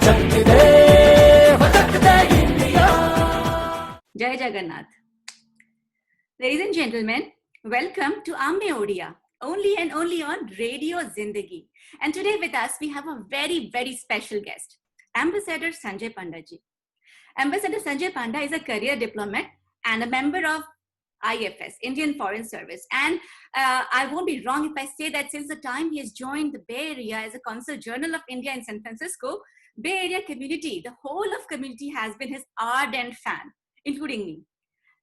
शक्ति दे India. Jai Jagannath. Ladies and gentlemen, welcome to Ambe Odia, only and only on Radio Zindagi. And today with us, we have a very, very special guest, Ambassador Sanjay Panda ji. Ambassador Sanjay Panda is a career diplomat and a member of IFS, Indian Foreign Service. And I won't be wrong if I say that since the time he has joined the Bay Area as a Consul General of India in San Francisco, Bay Area community, the whole of community has been his ardent fan, including me.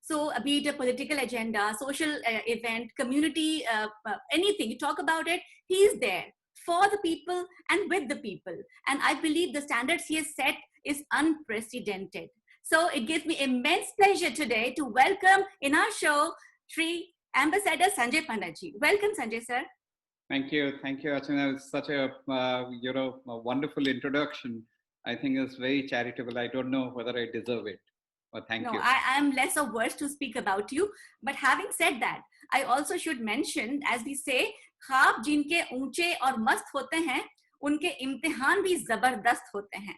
So be it a political agenda, social event, community, anything, you talk about it, he's there for the people and with the people. And I believe the standards he has set is unprecedented. So it gives me immense pleasure today to welcome in our show, Sri Ambassador Sanjay Panda ji. Welcome, Sanjay sir. Thank you, Archana. It's such a a wonderful introduction. I think it's very charitable. I don't know whether I deserve it. Thank you. I am less of words to speak about you. But having said that, I also should mention, as we say, ख्वाब जिनके ऊंचे और मस्त होते हैं, उनके इम्तिहान भी जबरदस्त होते हैं.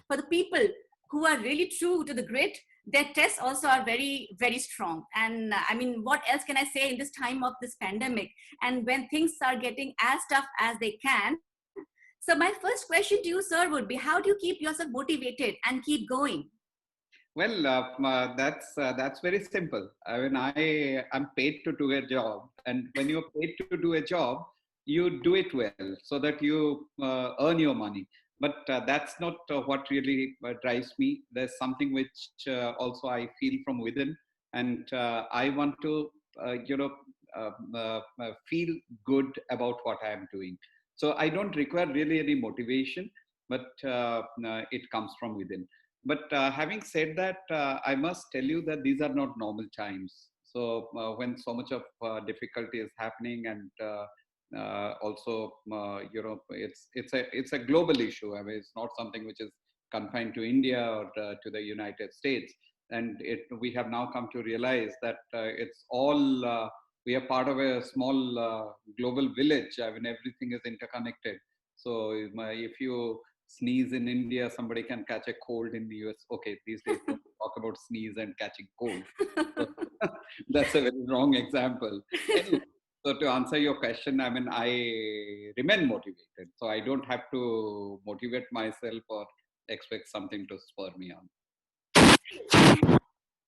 For the people who are really true to the grit, their tests also are very, very strong. And I mean, what else can I say in this time of this pandemic? And when things are getting as tough as they can. So my first question to you, sir, would be, how do you keep yourself motivated and keep going? Well, that's very simple. I mean, I am paid to do a job, and when you're paid to do a job, you do it well so that you earn your money. But that's not what really drives me. There's something which also I feel from within, and I want to, feel good about what I am doing. So I don't require really any motivation, but it comes from within. But having said that, I must tell you that these are not normal times. So when so much of difficulty is happening, and also, it's a global issue. I mean, it's not something which is confined to India or to the United States. And we have now come to realize that it's all, we are part of a small global village. I mean, everything is interconnected. So if you sneeze in India, somebody can catch a cold in the US. Okay, these days we talk about sneeze and catching cold. So, that's a very wrong example. Anyway, so to answer your question, I mean, I remain motivated. So I don't have to motivate myself or expect something to spur me on.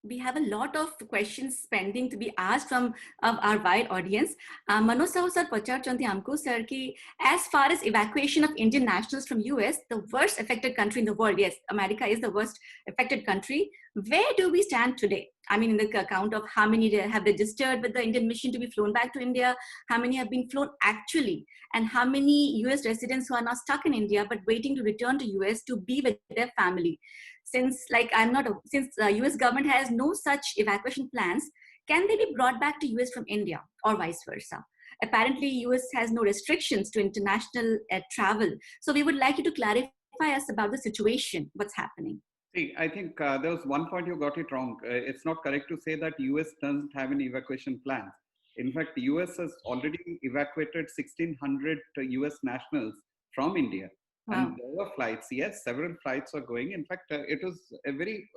We have a lot of questions pending to be asked from our wide audience. Manoj Sahu sir pacharchanti हमको sir कि as far as evacuation of Indian nationals from US, the worst affected country in the world, yes, America is the worst affected country. Where do we stand today? I mean, in the account of how many have registered with the Indian mission to be flown back to India, how many have been flown actually, and how many US residents who are now stuck in India but waiting to return to US to be with their family. Since US government has no such evacuation plans, can they be brought back to US from India or vice versa? Apparently, US has no restrictions to international travel. So we would like you to clarify us about the situation, what's happening. See, I think there was one point you got it wrong. It's not correct to say that US doesn't have an evacuation plan. In fact, the US has already evacuated 1,600 US nationals from India. Wow. And there were flights, yes, several flights are going. In fact, it was a very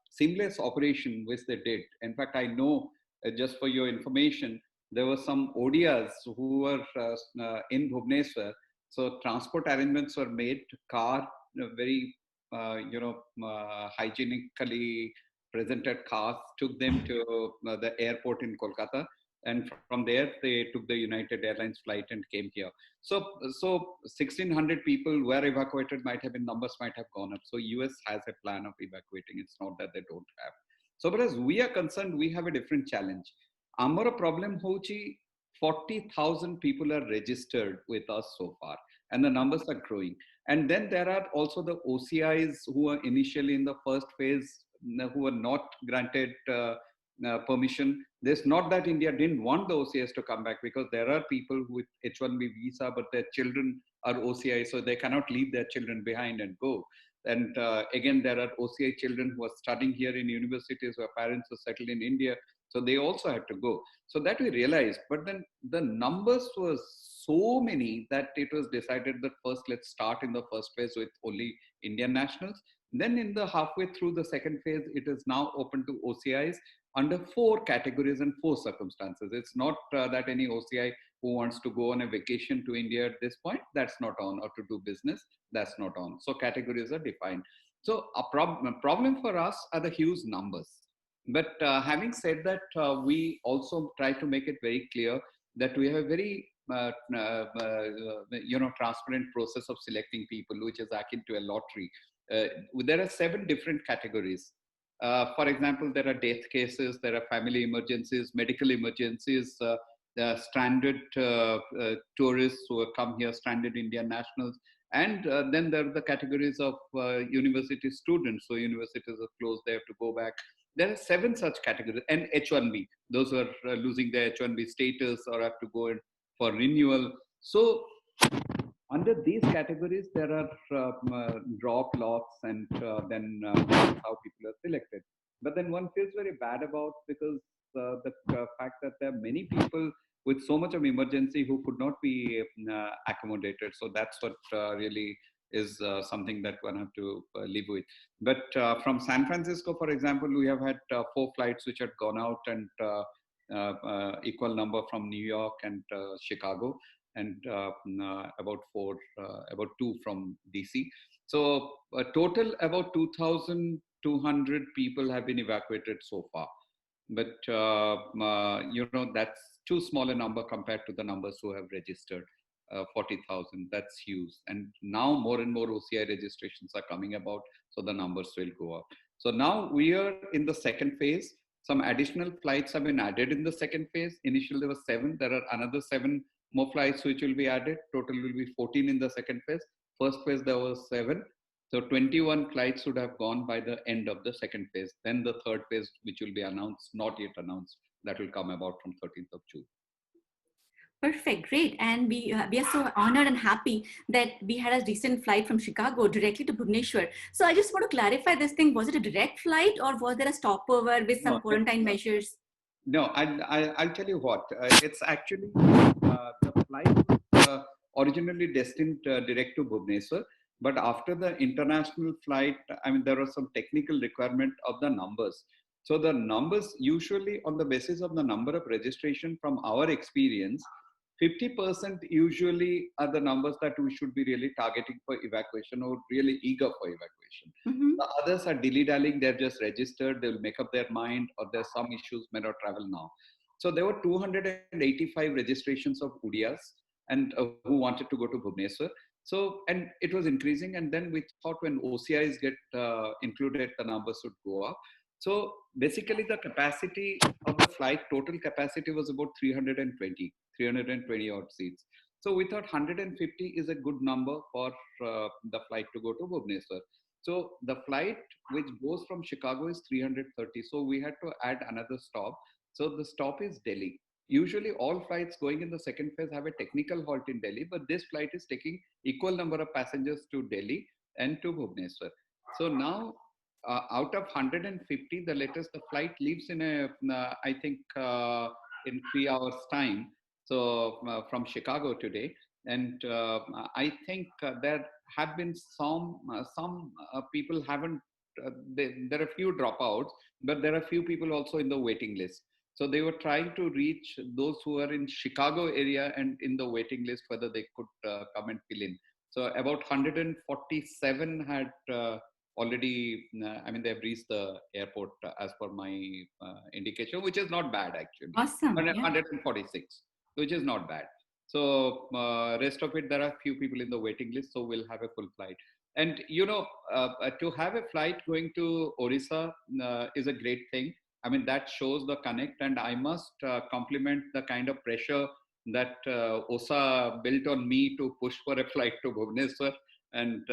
seamless operation which they did. In fact, I know, just for your information, there were some ODIs who were in Bhubaneswar. So transport arrangements were made, car, very, hygienically presented cars took them to the airport in Kolkata. And from there, they took the United Airlines flight and came here. So 1,600 people were evacuated, numbers might have gone up. So US has a plan of evacuating. It's not that they don't have. So, but as we are concerned, we have a different challenge. Our problem hochi, 40,000 people are registered with us so far, and the numbers are growing. And then there are also the OCIs who are initially in the first phase, who were not granted permission. There's not that India didn't want the OCIs to come back, because there are people with H-1B visa, but their children are OCI, so they cannot leave their children behind and go. And again, there are OCI children who are studying here in universities, where parents are settled in India, so they also had to go. So that we realized, but then the numbers were so many that it was decided that first let's start in the first phase with only Indian nationals. Then in the halfway through the second phase, it is now open to OCIs under 4 categories and 4 circumstances. It's not that any OCI who wants to go on a vacation to India at this point, that's not on, or to do business, that's not on. So categories are defined. So a problem for us are the huge numbers. But having said that, we also try to make it very clear that we have a very transparent process of selecting people, which is akin to a lottery. There are 7 different categories. For example, there are death cases, there are family emergencies, medical emergencies, stranded tourists who have come here, stranded Indian nationals. And then there are the categories of university students. So universities are closed, they have to go back. There are 7 such categories. And H1B, those who are losing their H1B status or have to go in for renewal. So under these categories, there are drop lots, and then that's how people are selected. But then one feels very bad about, because the fact that there are many people with so much of emergency who could not be accommodated. So that's what really is something that one have to live with. But from San Francisco, for example, we have had 4 flights which had gone out, and equal number from New York and Chicago, and about 2 from DC. So total about 2,200 people have been evacuated so far. But that's too small a number compared to the numbers who have registered. 40,000, that's huge. And now more and more OCI registrations are coming about, so the numbers will go up. So now we are in the second phase. Some additional flights have been added in the second phase. Initially there were 7, there are another 7 more flights which will be added. Total will be 14 in the second phase. First phase there was 7. So 21 flights would have gone by the end of the second phase. Then the third phase, which will be announced, not yet announced, that will come about from 13th of June. Perfect, great. And we are so honored and happy that we had a recent flight from Chicago directly to Bhubaneswar. So I just want to clarify this thing. Was it a direct flight, or was there a stopover with some quarantine measures? No, I'll tell you what. It's actually the flight was originally destined direct to Bhubaneswar. But after the international flight, I mean, there was some technical requirement of the numbers. So the numbers, usually on the basis of the number of registration, from our experience, 50% usually are the numbers that we should be really targeting for evacuation, or really eager for evacuation. Mm-hmm. The others are dilly-dallying, they've just registered, they'll make up their mind, or there's some issues, may not travel now. So there were 285 registrations of Udiyas and who wanted to go to Bhubaneswar. So, and it was increasing, and then we thought when OCIs get included, the numbers would go up. So basically the capacity of the flight, total capacity was about 320 odd seats. So we thought 150 is a good number for the flight to go to Bhubaneswar. So the flight which goes from Chicago is 330. So we had to add another stop. So the stop is Delhi. Usually all flights going in the second phase have a technical halt in Delhi, but this flight is taking equal number of passengers to Delhi and to Bhubaneswar. So now out of 150, the flight leaves in I think in 3 hours time. So from Chicago today. And I think there have been some people haven't, there are a few dropouts, but there are few people also in the waiting list. So they were trying to reach those who are in Chicago area and in the waiting list, whether they could come and fill in. So about 147 had already, I mean, they've reached the airport as per my indication, which is not bad actually. Awesome. 146, which is not bad. So rest of it, there are few people in the waiting list, so we'll have a full flight. And to have a flight going to Orissa is a great thing. I mean, that shows the connect, and I must compliment the kind of pressure that OSA built on me to push for a flight to Bhubaneswar. And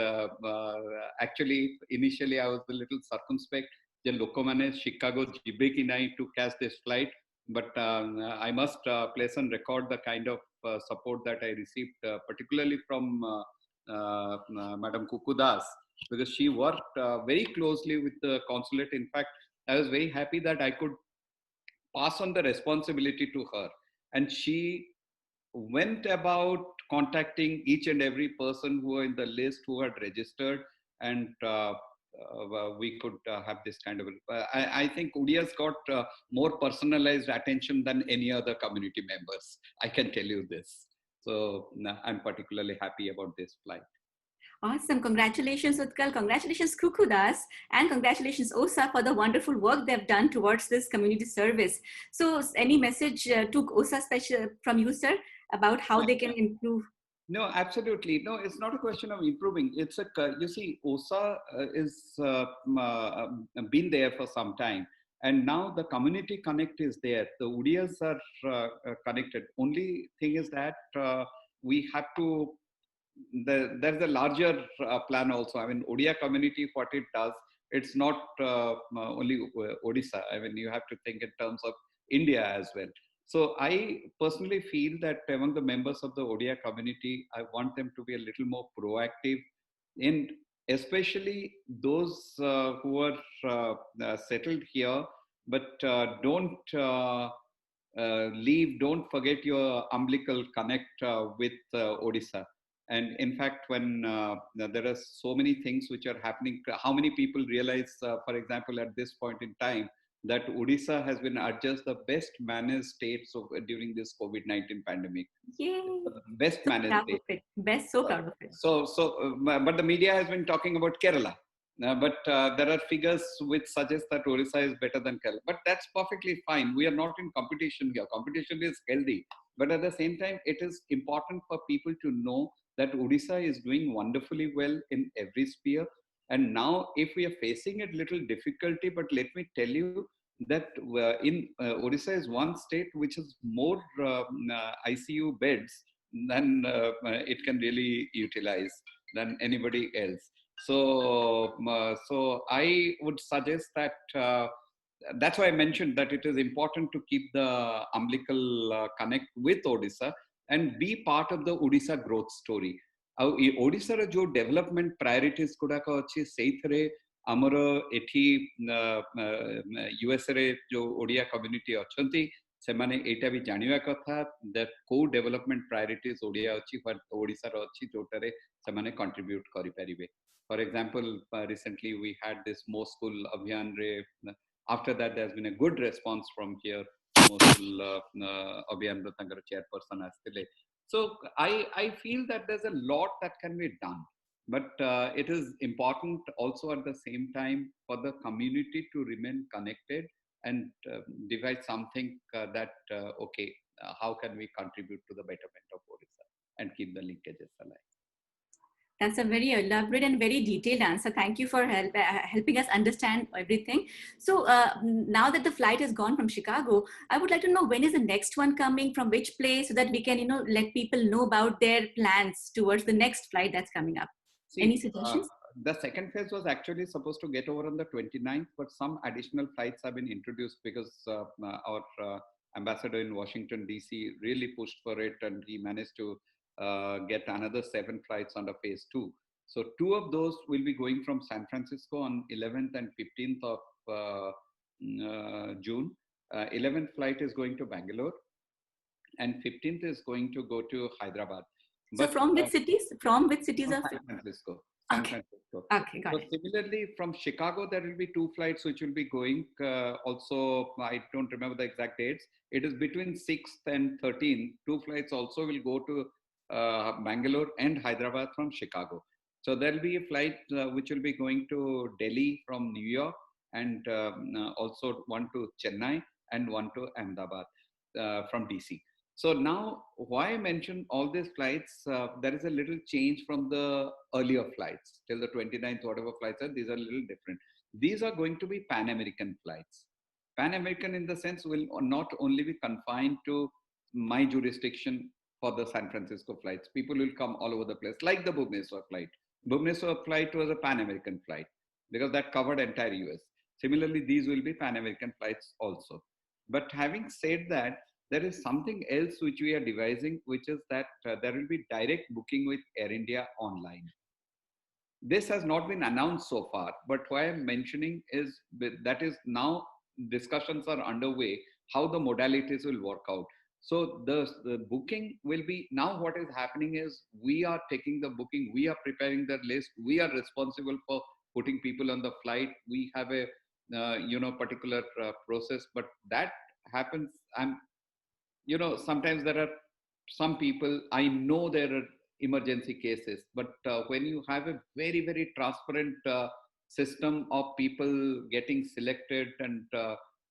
actually, initially I was a little circumspect. Je lokomane Chicago jibe ki nahi to catch this flight. But I must place on record the kind of support that I received, particularly from Madam Kukudas, because she worked very closely with the consulate. In fact, I was very happy that I could pass on the responsibility to her. And she went about contacting each and every person who were in the list, who had registered, and we could have this kind of. I think Odia's got more personalized attention than any other community members. I can tell you this. So I'm particularly happy about this flight. Awesome. Congratulations, Utkal. Congratulations, Kukudas. And congratulations, OSA, for the wonderful work they've done towards this community service. So any message to OSA special from you, sir, about how they can improve? No, absolutely. No, it's not a question of improving. It's you see, OSA is been there for some time. And now the community connect is there. The Odias are connected. Only thing is that we have to, there's a larger plan also. I mean, Odia community, what it does, it's not only Odisha. I mean, you have to think in terms of India as well. So I personally feel that among the members of the Odia community, I want them to be a little more proactive in, especially those who are settled here, but don't leave, don't forget your umbilical connect with Odisha. And in fact, when there are so many things which are happening, how many people realize, for example, at this point in time, that Odisha has been adjudged the best managed state during this COVID-19 pandemic. Yay. Best So managed proud state. of it. Best, so proud of it. But the media has been talking about Kerala. But there are figures which suggest that Odisha is better than Kerala. But that's perfectly fine. We are not in competition here. Competition is healthy. But at the same time, it is important for people to know that Odisha is doing wonderfully well in every sphere. And now, if we are facing a little difficulty, but let me tell you that in Odisha is one state which has more ICU beds than it can really utilize than anybody else. So, so I would suggest that that's why I mentioned that it is important to keep the umbilical connect with Odisha and be part of the Odisha growth story. Odisha जो development priorities गुड़ाक अच्छी सेइथरे आमर एठी USA रे जो Odia community अछंती सेमाने एटा भी जानिवा कथा that को development priorities Odia अच्छी ओडिसा रो अच्छी जोटारे सेमाने contribute करि परिबे. For example, recently we had this Mo School Abhiyan re. After that, there's been a good response from here. Mo School Abhiyan ro tankar chairperson astile. So I feel that there's a lot that can be done, but it is important also at the same time for the community to remain connected and devise something that, okay, how can we contribute to the betterment of Odisha and keep the linkages alive. That's a very elaborate and very detailed answer. Thank you for helping us understand everything. So now that the flight has gone from Chicago, I would like to know when is the next one coming, from which place, so that we can, let people know about their plans towards the next flight that's coming up. See, any suggestions? The second phase was actually supposed to get over on the 29th, but some additional flights have been introduced because our ambassador in Washington, DC really pushed for it, and he managed to get another 7 flights under phase 2. So 2 of those will be going from San Francisco on 11th and 15th of June. 11th flight is going to Bangalore, and 15th is going to go to Hyderabad. So from which cities? From which cities are San Francisco? Okay. Okay, got it. Similarly, from Chicago, there will be 2 flights which will be going. Also, I don't remember the exact dates. It is between 6th and 13th. 2 flights also will go to Bangalore and Hyderabad from Chicago. So there will be a flight which will be going to Delhi from New York, and also one to Chennai and one to Ahmedabad from DC. So now, why I mention all these flights, there is a little change from the earlier flights till the 29th, whatever flights are, these are a little different. These are going to be Pan-American flights. Pan-American in the sense will not only be confined to my jurisdiction for the San Francisco flights. People will come all over the place, like the Bhubaneswar flight. Bhubaneswar flight was a Pan-American flight because that covered entire US. Similarly, these will be Pan-American flights also. But having said that, there is something else which we are devising, which is that there will be direct booking with Air India online. This has not been announced so far, but why I'm mentioning is that is now discussions are underway how the modalities will work out. So the booking will be, now what is happening is we are taking the booking, we are preparing the list, we are responsible for putting people on the flight. We have a particular process, but that happens. Sometimes there are some people, I know there are emergency cases, but when you have a very, very transparent system of people getting selected, and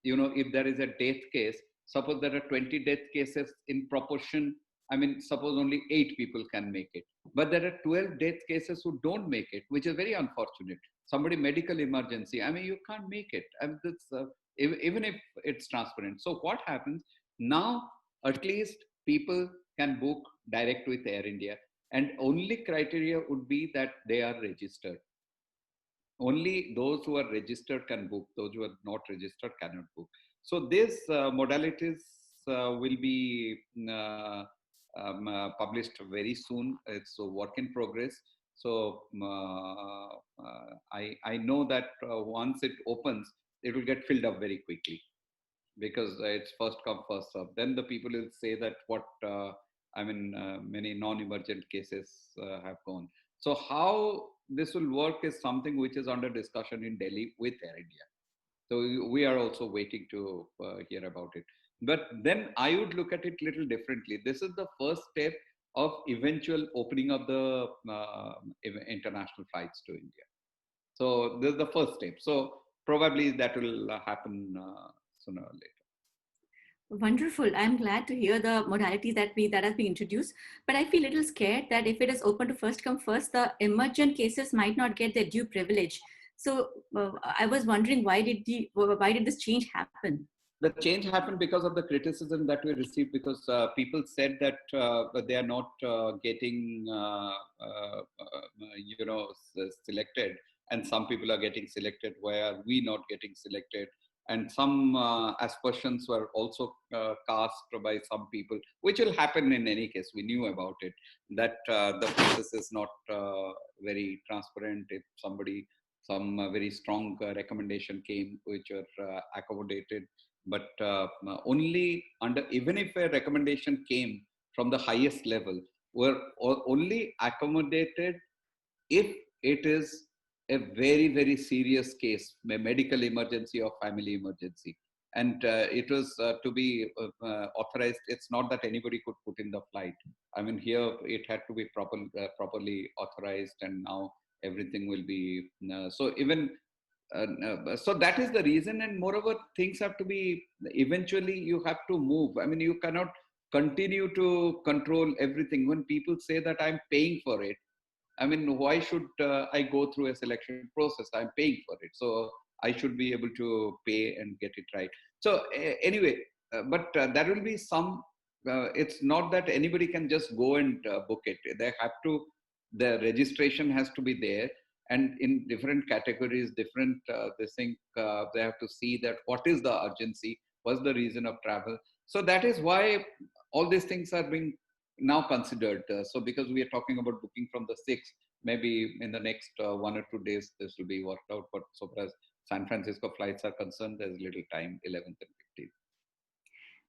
if there is a death case, suppose there are 20 death cases in proportion, I mean, suppose only 8 people can make it, but there are 12 death cases who don't make it, which is very unfortunate. Somebody medical emergency, I mean, you can't make it, and even if it's transparent. So what happens now, at least people can book direct with Air India, and only criteria would be that they are registered. Only those who are registered can book. Those who are not registered cannot book. So these modalities will be published very soon. It's a work in progress. So I know that once it opens, it will get filled up very quickly, because it's first come first serve. Then the people will say that many non-emergent cases have gone. So how this will work is something which is under discussion in Delhi with Air India. So we are also waiting to hear about it. But then I would look at it little differently. This is the first step of eventual opening of the international flights to India. So this is the first step. So probably that will happen sooner or later. Wonderful. I'm glad to hear the modalities that has been introduced, but I feel a little scared that if it is open to first come first, the emergent cases might not get their due privilege. So I was wondering, why did this change happen? The change happened because of the criticism that we received, because people said that they are not getting selected, and some people are getting selected. Why are we not getting selected? And some aspersions were also cast by some people, which will happen in any case. We knew about it, that the process is not very transparent. If some very strong recommendation came, which are accommodated, but only under, even if a recommendation came from the highest level, were only accommodated if it is a very, very serious case, a medical emergency or family emergency. And it was to be authorized. It's not that anybody could put in the flight. I mean, here it had to be properly authorized, and now everything will be so even so that is the reason. And moreover, things have to be, eventually you have to move. I mean, you cannot continue to control everything. When people say that I'm paying for it, I mean, why should I go through a selection process? I'm paying for it, so I should be able to pay and get it right. So anyway, but there will be some, it's not that anybody can just go and book it. They have to, the registration has to be there, and in different categories, different this thing, they have to see that what is the urgency, what's the reason of travel. So that is why all these things are being now considered. So because we are talking about booking from the 6th, maybe in the next 1 or 2 days this will be worked out. But so far as San Francisco flights are concerned, there's little time, 11th and 15th.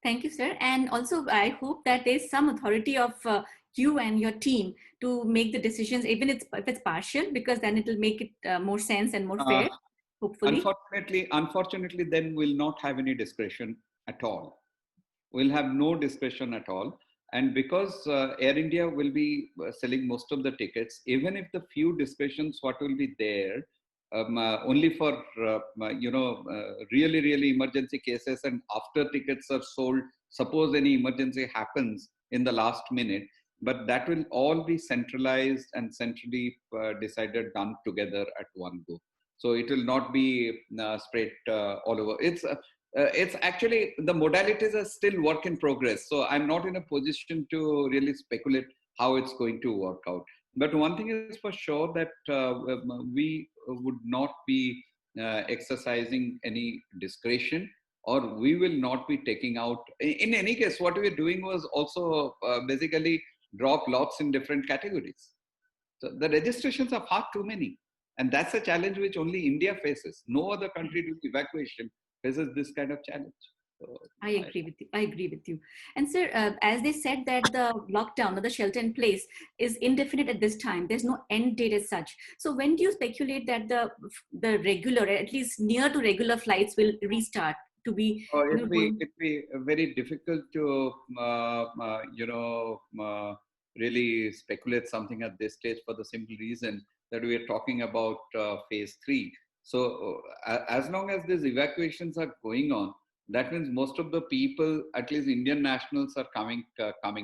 Thank you, sir. And also, I hope that there's some authority of you and your team to make the decisions, even if it's partial, because then it will make it more sense and more fair, hopefully. Unfortunately, then we'll not have any discretion at all. We'll have no discretion at all. And because Air India will be selling most of the tickets, even if the few discretions what will be there, only for really, really emergency cases, and after tickets are sold, suppose any emergency happens in the last minute, but that will all be centralized and centrally decided, done together at one go. So it will not be spread all over. It's actually, the modalities are still work in progress. So I'm not in a position to really speculate how it's going to work out. But one thing is for sure, that we would not be exercising any discretion, or we will not be taking out. In any case, what we were doing was also basically drop lots in different categories. So the registrations are far too many. And that's a challenge which only India faces. No other country doing evacuation faces this kind of challenge. So I agree with you. I agree with you. And sir, as they said that the lockdown or the shelter in place is indefinite at this time. There's no end date as such. So when do you speculate that the regular, at least near to regular flights will restart to be, going? it'd be very difficult to really speculate something at this stage for the simple reason that we are talking about phase three. So as long as these evacuations are going on, that means most of the people, at least Indian nationals, are coming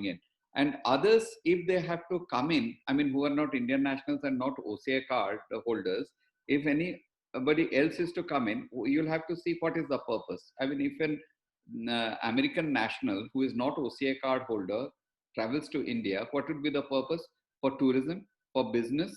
in, and others, if they have to come in, I mean, who are not Indian nationals and not OCI card holders, if anybody else is to come in, you'll have to see what is the purpose. I mean, if an American national who is not OCI card holder travels to India, what would be the purpose? For tourism, for business,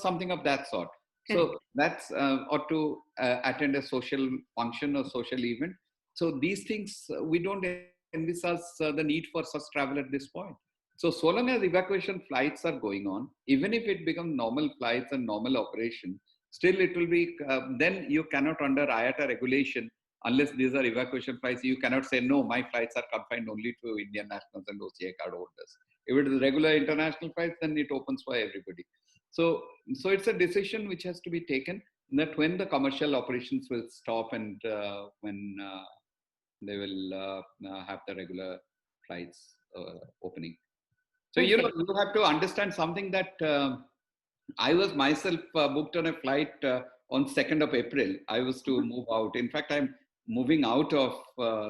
something of that sort. Correct. So that's or to attend a social function or social event. So these things we don't envisage the need for such travel at this point. So long as evacuation flights are going on, even if it becomes normal flights and normal operation, still it will be. Then you cannot under IATA regulation, unless these are evacuation flights, you cannot say no. My flights are confined only to Indian nationals and OCI card holders. If it is regular international flights, then it opens for everybody. So it's a decision which has to be taken that when the commercial operations will stop and when they will have the regular flights opening. So, Perfect. you have to understand something that I was myself booked on a flight on 2nd of April. I was to move out. In fact, I'm moving out of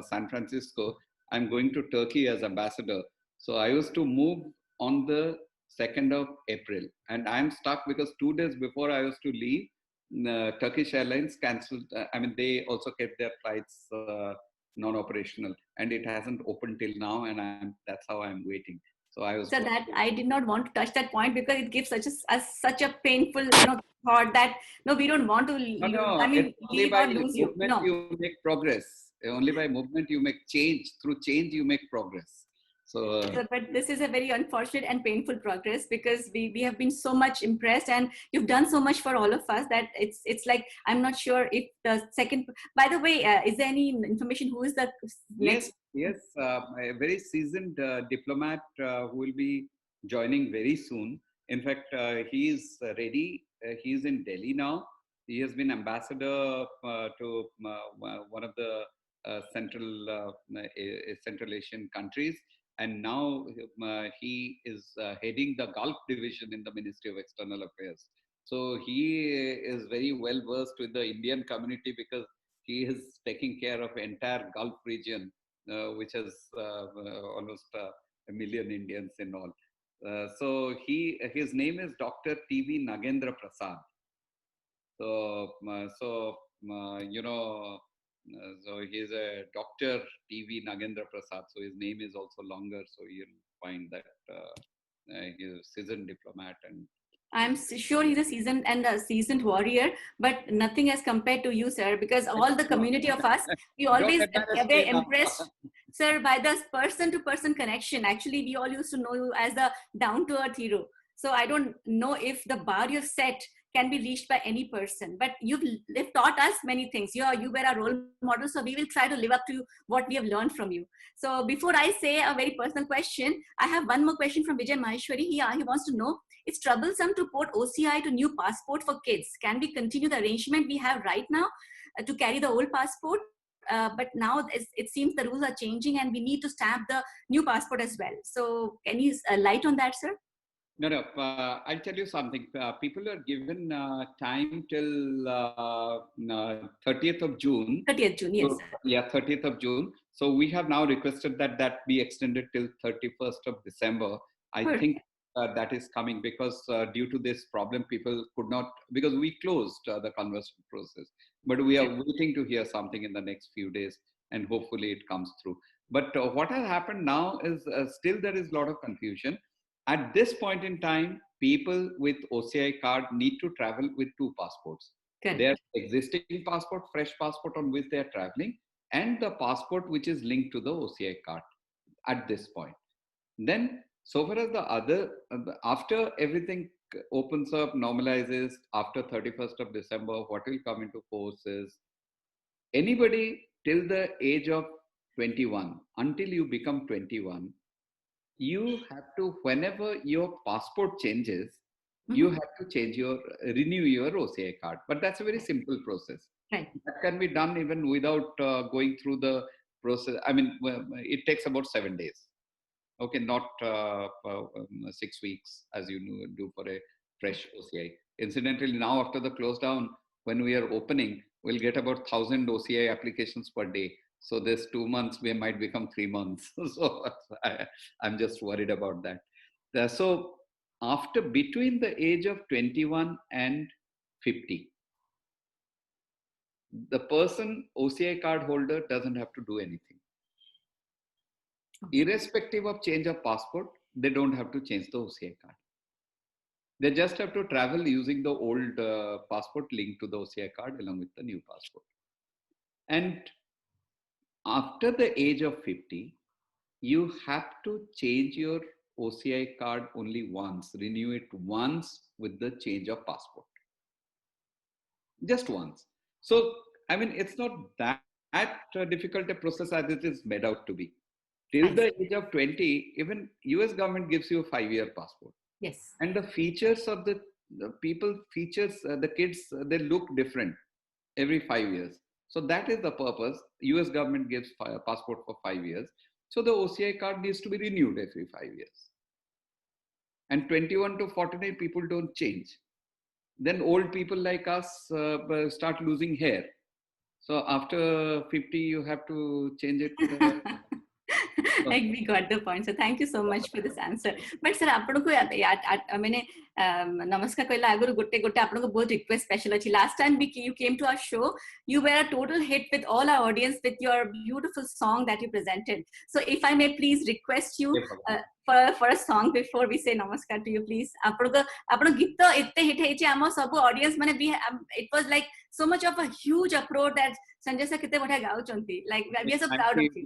San Francisco. I'm going to Turkey as ambassador. So I was to move on the 2nd of April. And I'm stuck because 2 days before I was to leave, Turkish Airlines cancelled. I mean, they also kept their flights non-operational. And it hasn't opened till now. And that's how I'm waiting. So I was. So that I did not want to touch that point because it gives such a painful thought that no, we don't want to No, I it's mean only leave by or lose you. movement No. you make progress. Only by movement you make change. Through change you make progress. So, So, but this is a very unfortunate and painful progress because we have been so much impressed and you've done so much for all of us that it's like I'm not sure if the second. By the way, is there any information who is the yes, next? yes, a very seasoned diplomat who will be joining very soon. In fact, he is ready. He is in Delhi now. He has been ambassador to one of the Central Asian countries, and now he is heading the Gulf division in the Ministry of External Affairs. So he is very well versed with the Indian community because he is taking care of entire Gulf region, which has almost a million Indians in all. His name is Dr. T.V. Nagendra Prasad. So he's a Dr. T.V. Nagendra Prasad. So his name is also longer. So you'll find that he's a seasoned diplomat and. I'm sure he's a seasoned warrior, but nothing as compared to you, sir, because all the community of us, we Don't always embarrass were me now. impressed, sir, by the person to person connection. Actually, we all used to know you as the down to earth hero. So I don't know if the bar you've set can be reached by any person, but you've taught us many things. You were our role model, so we will try to live up to what we have learned from you. So before I say a very personal question, I have one more question from Vijay Maheshwari. He wants to know, it's troublesome to port OCI to new passport for kids. Can we continue the arrangement we have right now to carry the old passport? But now it seems the rules are changing and we need to stamp the new passport as well. So can you light on that, sir? No. I'll tell you something. People are given time till 30th of June. 30th June, yes. So, yeah, 30th of June. So we have now requested that be extended till 31st of December. I Good. think that is coming because due to this problem, people could not, because we closed the conversion process. But we are waiting to hear something in the next few days and hopefully it comes through. But what has happened now is still there is a lot of confusion. At this point in time, people with OCI card need to travel with two passports. Correct. Their existing passport, fresh passport on which they are traveling, and the passport which is linked to the OCI card at this point. Then, so far as the other, after everything opens up, normalizes, after 31st of December, what will come into force is anybody till the age of 21, until you become 21, you have to, whenever your passport changes, you have to renew your OCI card. But that's a very simple process. Right. That can be done even without going through the process. I mean, it takes about 7 days. Okay, not 6 weeks as you do for a fresh OCI. Incidentally, now after the close down, when we are opening, we'll get about 1,000 OCI applications per day. So this 2 months might become 3 months. So I'm just worried about that. So after between the age of 21 and 50, the person OCI card holder doesn't have to do anything. Irrespective of change of passport, they don't have to change the OCI card. They just have to travel using the old passport linked to the OCI card along with the new passport. And after the age of 50, you have to change your OCI card only once, renew it once with the change of passport. Just once. So, I mean, it's not that difficult a process as it is made out to be. Till the age of 20, even US government gives you a 5-year passport. Yes. And the features of the people, the kids, they look different every 5 years. So that is the purpose. US government gives a passport for 5 years. So the OCI card needs to be renewed every 5 years. And 21 to 49, people don't change. Then old people like us start losing hair. So after 50, you have to change it. Like we got the point. So thank you so much for this answer. But sir, आपनको मैंने नमस्कार कहला आगुरु गोटे गोटे आपनको बहुत request special अच्छी. Last time you came to our show, you were a total hit with all our audience with your beautiful song that you presented. So if I may please request you for a song before we say namaskar to you, please. आपनको गीत इतने hit है जे आम सब audience माने it was like so much of a huge approach that Sanjay sir कितने बढ़िया गाउचंती. Like we are so proud of you.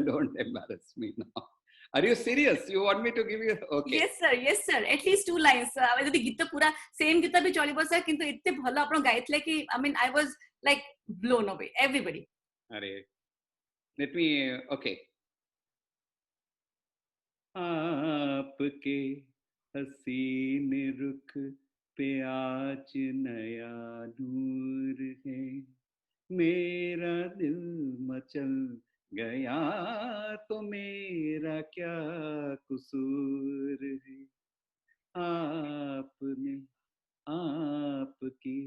Don't embarrass me now. Are you serious? You want me to give you? Okay. Yes sir, yes sir. At least 2 lines. यदि गीत पूरा same गीत भी चलिबो sir, किंतु इतने भलो आपण गाइतले कि I mean I was like blown away. Everybody. Are let me okay. आपके हसीन रुख पे आज नया नूर है, मेरा दिल मचल गया तो मेरा क्या कसूर है. आपने आपकी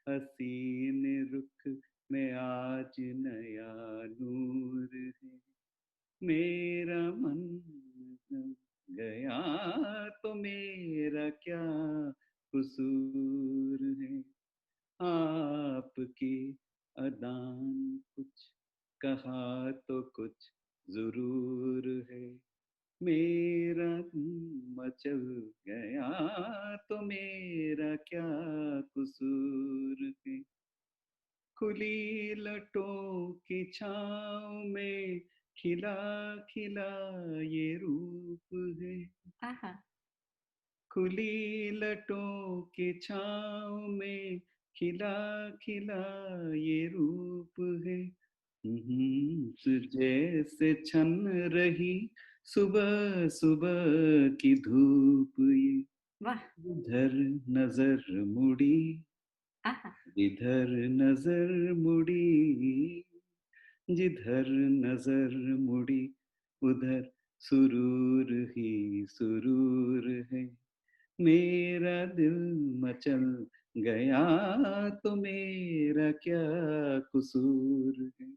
हसीन रुख में आज नया नूर है, मेरा मन गया तो मेरा क्या कसूर है. आपकी अदान कुछ कहा तो कुछ जरूर है, मेरा मचल गया तो मेरा क्या कसूर है. खुली लटों की छाँव में खिला खिला ये रूप है. खुली लटों की छाँव में खिला खिला ये रूप है. जैसे छन रही सुबह सुबह की धूप ये, इधर नजर मुड़ी इधर नजर मुड़ी, जिधर नजर मुड़ी उधर सुरूर ही सुरूर है, मेरा दिल मचल गया तो मेरा क्या कसूर है.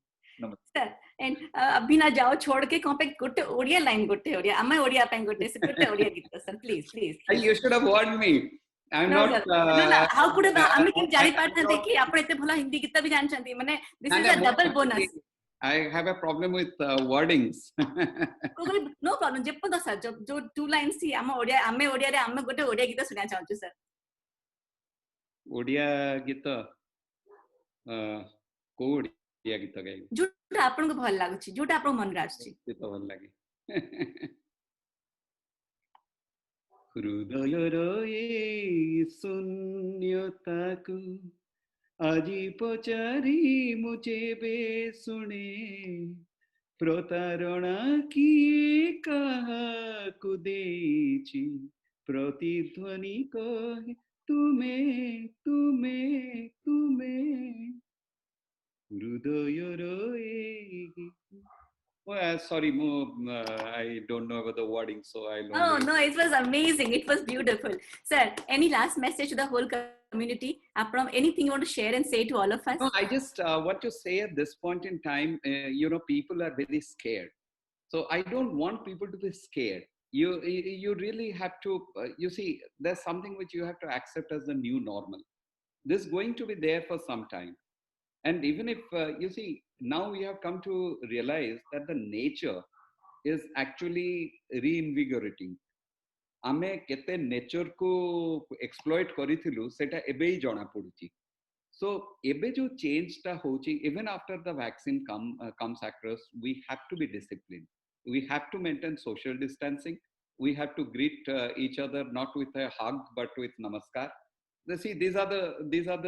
Sir, and अभी ना जाओ छोड़ के कौन पे गोटे ओडिया लाइन गोटे ओडिया आमे ओडिया पे गोटे से गोटे ओडिया गीत sir please please. You should have warned me. I'm no, not. No, how could आमे कि जानी पारथांते कि आपण एते भला हिंदी गीत भी जानछंती माने this is a double bonus. I have a problem with wordings. No problem. जेपन तो सर जो 2 lines थी आमे ओडिया रे आमे गोटे ओडिया गीत सुना चाहूछु सर. ओडिया गीत कोड या गीत गाई जोटा आपन को भल लागुची, जोटा आपन मन राछी. गीत भल लागे. हृदयर ए शून्यताकु ଆଜି ପଚାରି ମୁଁ ଯେବେ ଶୁଣେ ପ୍ରତାରଣା କିଏ କାହାକୁ ଦେଇଛି ପ୍ରତିଧ୍ୱନି କହେ ତୁମେ ତୁମେ ତୁମେ ହୃଦୟର ଏ ଗୀତ. Sorry, I don't know about the wording, so I'll Oh, only. no, it was amazing. It was beautiful. Sir, any last message to the whole community? Anything you want to share and say to all of us? No, I just want to say at this point in time, people are very scared. So I don't want people to be scared. You really have to, you see, there's something which you have to accept as the new normal. This is going to be there for some time. And even if, you see, now we have come to realize that the nature is actually reinvigorating. ଆମେ କେତେ ନେଚରକୁ ଏକ୍ସପ୍ଲଏଟ୍ କରିଥିଲୁ ସେଟା ଏବେ ହିଁ ଜଣା ପଡୁଛି. So ebe jo change ta hochi, even after the vaccine comes across, we have to be disciplined. We have to maintain social distancing. We have to greet each other not with a hug but with namaskar. See, these are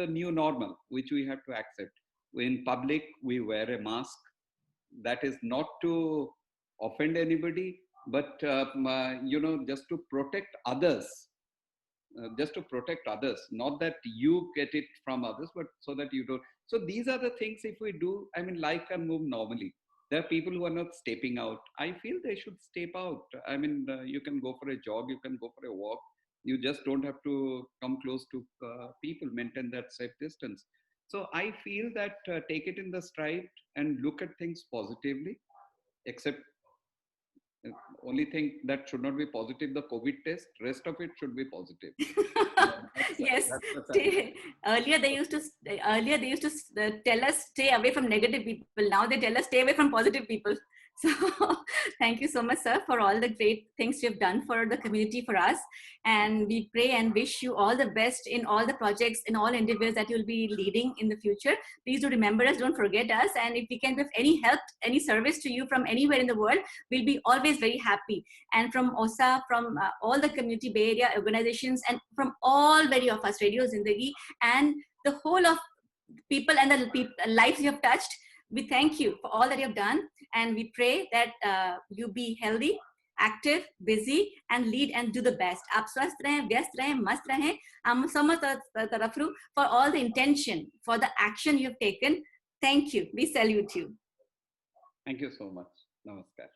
the new normal which we have to accept. In public, we wear a mask. That is not to offend anybody, but just to protect others. Just to protect others, not that you get it from others, but so that you don't. So these are the things, if we do, I mean, life can move normally. There are people who are not stepping out. I feel they should step out. I mean, you can go for a jog, you can go for a walk. You just don't have to come close to people, maintain that safe distance. So I feel that take it in the stride and look at things positively, except only thing that should not be positive, the COVID test. Rest of it should be positive. Yes. That's Earlier they used to tell us stay away from negative people. Now they tell us stay away from positive people. So thank you so much, sir, for all the great things you've done for the community, for us. And we pray and wish you all the best in all the projects, in all endeavors that you'll be leading in the future. Please do remember us, don't forget us. And if we can give any help, any service to you from anywhere in the world, we'll be always very happy. And from OSA, from all the community Bay Area organizations, and from all very of us, Radio Zindagi, and the whole of people and the lives you have touched, we thank you for all that you have done. And we pray that you be healthy, active, busy, and lead and do the best. आप स्वस्थ रहें, व्यस्त रहें, मस्त रहें. हम समझ तरफरू for all the intention, for the action you have taken. Thank you. We salute you. Thank you so much. Namaskar.